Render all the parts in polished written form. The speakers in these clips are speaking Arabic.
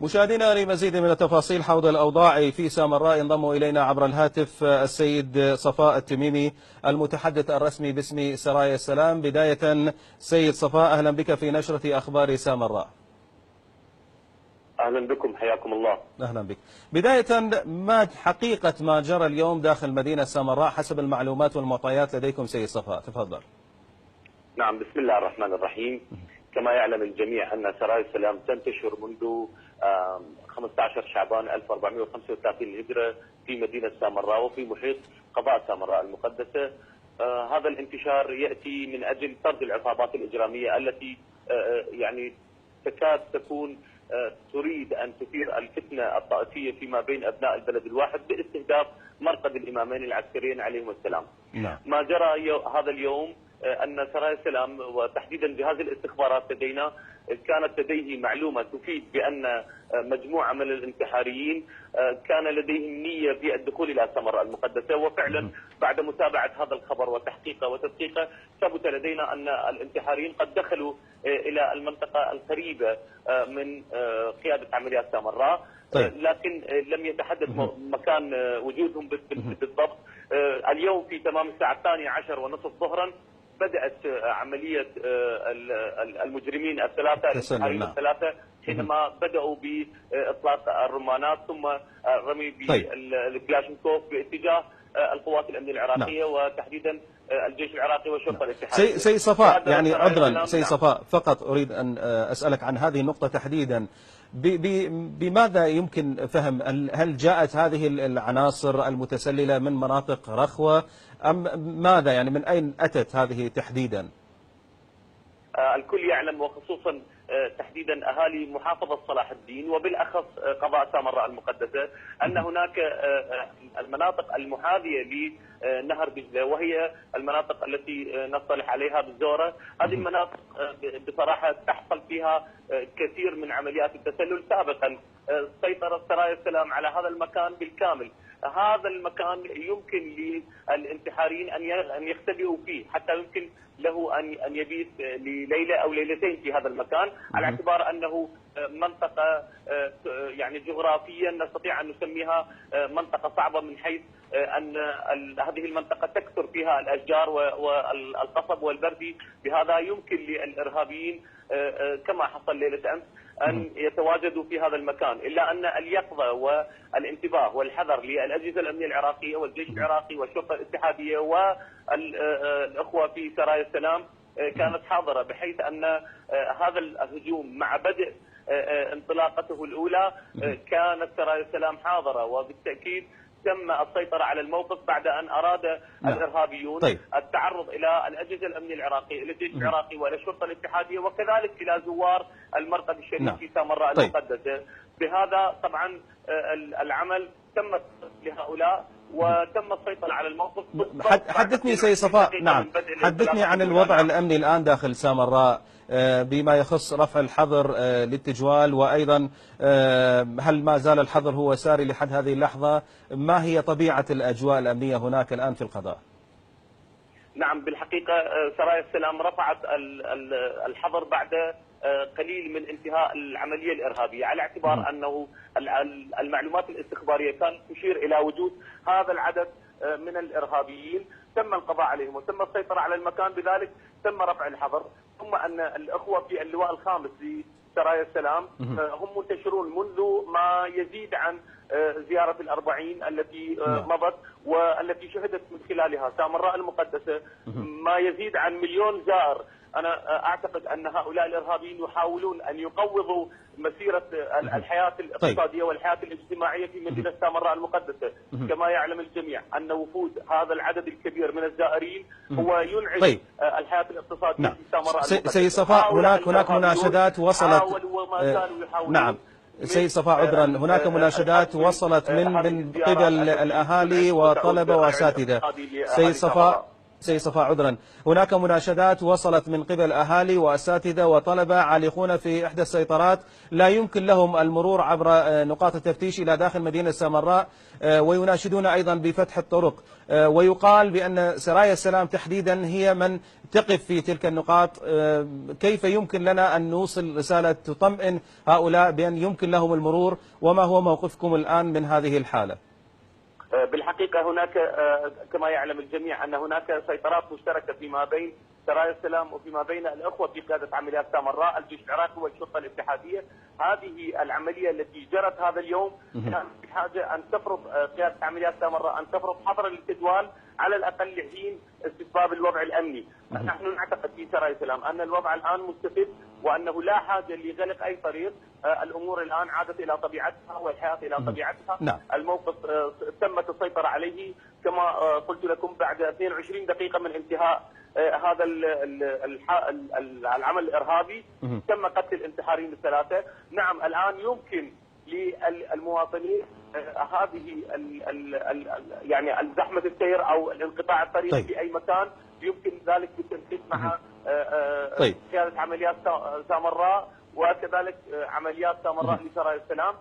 مشاهدينا لمزيد من التفاصيل حول الأوضاع في سامراء ينضم إلينا عبر الهاتف السيد صفاء التميمي المتحدث الرسمي باسم سرايا السلام. بداية سيد صفاء، أهلا بك في نشرة أخبار سامراء. أهلا بكم، حياكم الله. أهلا بك. بداية، ما حقيقة ما جرى اليوم داخل مدينة سامراء حسب المعلومات والمعطيات لديكم سيد صفاء؟ تفضل. نعم، بسم الله الرحمن الرحيم. كما يعلم الجميع أن سرايا السلام تنتشر منذ 15 شعبان 1435 للهجرة في مدينة سامراء وفي محيط قضاء سامراء المقدسة. هذا الانتشار يأتي من أجل طرد العصابات الإجرامية التي يعني تكاد تكون تريد أن تثير الفتنة الطائفية فيما بين أبناء البلد الواحد باستهداف مرقد الإمامين العسكريين عليهم السلام. نعم. ما جرى هذا اليوم أن سرايا السلام وتحديدا جهاز الاستخبارات لدينا كانت لديه معلومة تفيد بأن مجموعة من الانتحاريين كان لديهم نية في الدخول إلى سامراء المقدسة، وفعلا بعد متابعة هذا الخبر وتحقيقه وتدقيقه ثبت لدينا أن الانتحاريين قد دخلوا إلى المنطقة القريبة من قيادة عمليات سامراء. طيب. لكن لم يتحدث مكان وجودهم بالضبط. اليوم في تمام الساعة 12:30 ظهرا بدأت عملية المجرمين الثلاثة حينما بدأوا بإطلاق الرمانات ثم رمي بالكلاشنكوف باتجاه القوات الأمن العراقية. نعم. وتحديدا الجيش العراقي والشرطة الاتحادية. سيد صفاء، يعني عذرا سيد صفاء، فقط أريد أن أسألك عن هذه النقطة تحديدا. بماذا يمكن فهم؟ هل جاءت هذه العناصر المتسللة من مناطق رخوة أم ماذا؟ يعني من أين أتت هذه تحديدا؟ الكل يعلم وخصوصا تحديدا أهالي محافظة صلاح الدين وبالأخص قضاء سامراء المقدسة أن هناك المناطق المحاذية لنهر دجلة وهي المناطق التي نصطلح عليها بالزورة. هذه المناطق بصراحة تحصل فيها كثير من عمليات التسلل. سابقا سيطرت سرايا السلام على هذا المكان بالكامل. هذا المكان يمكن للانتحاريين أن يختبئوا فيه، حتى يمكن له أن يبيت لليلة أو ليلتين في هذا المكان، على اعتبار أنه منطقة يعني جغرافيا نستطيع أن نسميها منطقة صعبة من حيث أن هذه المنطقة تكثر فيها الأشجار والقصب والبردي. بهذا يمكن للإرهابيين كما حصل ليلة أمس أن يتواجدوا في هذا المكان، إلا أن اليقظة والانتباه والحذر للأجهزة الأمنية العراقية والجيش العراقي والشرطة الاتحادية والأخوة في سرايا السلام كانت حاضرة، بحيث أن هذا الهجوم مع بدء انطلاقته الأولى كانت سرايا السلام حاضرة، وبالتأكيد تم السيطرة على الموقف بعد أن أراد الإرهابيون التعرض إلى الأجهزة الأمنية العراقية، إلى الجيش العراقي وإلى الشرطة الاتحادية وكذلك إلى زوار المرقد الشريف في سامراء المقدسة. بهذا طبعا العمل تم لهؤلاء وتم السيطرة على الموقف. حدثني سيد صفاء. نعم، حدثني عن الوضع الأمني الآن داخل سامراء بما يخص رفع الحظر للتجوال، وأيضا هل ما زال الحظر هو ساري لحد هذه اللحظة؟ ما هي طبيعة الأجواء الأمنية هناك الآن في القضاء؟ نعم، بالحقيقة سرايا السلام رفعت الحظر بعد قليل من انتهاء العملية الإرهابية، على اعتبار أنه المعلومات الاستخبارية كانت تشير إلى وجود هذا العدد من الإرهابيين. تم القضاء عليهم وتم السيطرة على المكان، بذلك تم رفع الحظر. ثم أن الأخوة في اللواء الخامس لسرايا السلام هم منتشرون منذ ما يزيد عن زيارة الأربعين التي مضت والتي شهدت من خلالها سامراء المقدسة ما يزيد عن 1,000,000 زائر. أنا أعتقد أن هؤلاء الإرهابيين يحاولون أن يقوضوا مسيرة الحياة الاقتصادية والحياة الاجتماعية في مدينة سامراء المقدسة. كما يعلم الجميع أن وفود هذا العدد الكبير من الزائرين هو ينعش الحياة الاقتصادية في سامراء المقدسة. سيد صفاء، هناك مناشدات وصلت. نعم سيد صفاء، عذرا، هناك مناشدات وصلت من قبل الأهالي وطلبة وأساتذة. سيد صفاء، سيد صفاء عذرا، هناك مناشدات وصلت من قبل أهالي وأساتذة وطلبة عالقون في إحدى السيطرات لا يمكن لهم المرور عبر نقاط التفتيش إلى داخل مدينة سامراء، ويناشدون أيضا بفتح الطرق، ويقال بأن سرايا السلام تحديدا هي من تقف في تلك النقاط. كيف يمكن لنا أن نوصل رسالة تطمئن هؤلاء بأن يمكن لهم المرور، وما هو موقفكم الآن من هذه الحالة؟ بالحقيقة هناك كما يعلم الجميع أن هناك سيطرات مشتركة فيما بين سرايا السلام وفيما بين الأخوة في قيادة عمليات سامراء، الجيش العراقي والشرطة الاتحادية. هذه العملية التي جرت هذا اليوم كانت بحاجة أن تفرض قيادة عمليات سامراء أن تفرض حظر التجوال على الأقل لحين استتباب الوضع الأمني. نحن نعتقد في سرايا السلام أن الوضع الآن مستتب وأنه لا حاجة لغلق أي طريق. الأمور الآن عادت إلى طبيعتها والحياة إلى طبيعتها. نعم. الموقف تمت السيطرة عليه كما قلت لكم بعد 22 دقيقة من انتهاء هذا العمل الإرهابي. تم قتل الانتحاريين الثلاثة. نعم الآن يمكن للمواطنين هذه يعني زحمة السير أو الانقطاع الطريقي في أي مكان يمكن ذلك بالتنسيق مع قيادة عمليات سامراء وكذلك عمليات سامراء لسرايا السلام.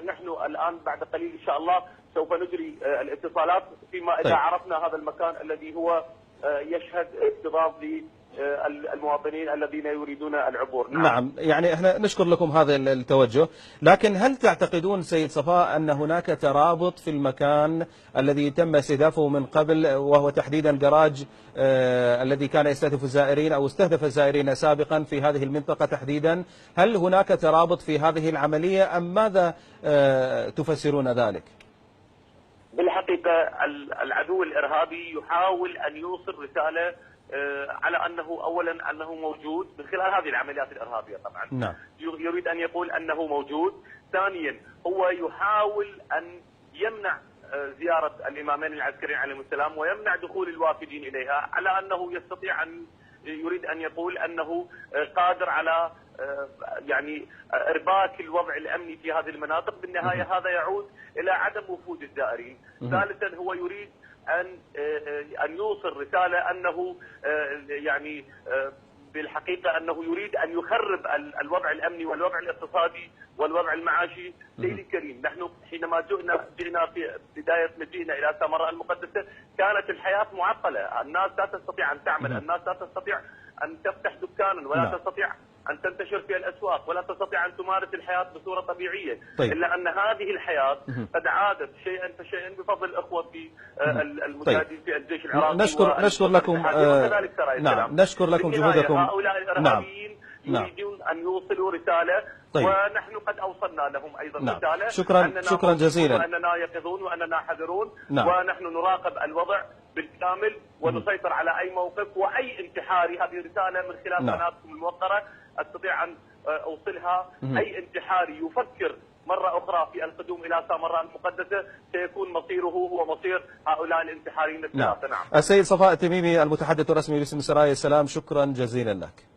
نحن الآن بعد قليل إن شاء الله سوف نجري الاتصالات فيما إذا عرفنا هذا المكان الذي هو يشهد اكتظاظ للمواطنين الذين يريدون العبور. نعم، يعني احنا نشكر لكم هذا التوجه، لكن هل تعتقدون سيد صفاء أن هناك ترابط في المكان الذي تم استهدافه من قبل، وهو تحديدا جراج الذي كان يستهدف الزائرين أو استهدف الزائرين سابقا في هذه المنطقة تحديدا؟ هل هناك ترابط في هذه العملية أم ماذا تفسرون ذلك؟ بالحقيقة العدو الإرهابي يحاول أن يوصل رسالة على أنه أولا أنه موجود من خلال هذه العمليات الإرهابية طبعا. نعم. يريد أن يقول أنه موجود. ثانيا هو يحاول أن يمنع زيارة الإمامين العسكريين عليهم السلام ويمنع دخول الوافدين إليها، على أنه يستطيع أن يريد أن يقول أنه قادر على يعني إرباك الوضع الأمني في هذه المناطق. بالنهاية هذا يعود إلى عدم وفود الزائرين. ثالثا هو يريد أن يوصل رسالة أنه يعني بالحقيقة أنه يريد أن يخرب الوضع الأمني والوضع الاقتصادي والوضع المعاشي. سيدي الكريم، نحن حينما جئنا في بداية مجيئنا إلى سامراء المقدسة كانت الحياة معطلة، الناس لا تستطيع أن تعمل، الناس لا تستطيع أن تفتح دكانا ولا تستطيع أن تنتشر في الأسواق ولا تستطيع أن تمارس الحياة بصورة طبيعية. إلا أن هذه الحياة قد عادت شيئا فشيئا بفضل الأخوة في المجاهدين في الجيش العراقي. نشكر لكم. نعم، نشكر لكم جهودكم. هؤلاء الإرهابيين يريدون أن يوصلوا رسالة ونحن قد أوصلنا لهم أيضا رسالة. شكرا جزيلا. وأننا يقظون وأننا حذرون. ونحن نراقب الوضع بالكامل ونسيطر على أي موقف وأي انتحاري. هذه رسالة من خلال قناتكم الموقرة أستطيع أن أوصلها. أي انتحاري يفكر مرة أخرى في القدوم إلى سامراء المقدسة سيكون مصيره هو مصير هؤلاء الانتحاريين الثلاثة. نعم. السيد صفاء التميمي المتحدث الرسمي باسم سرايا السلام، شكرا جزيلا لك.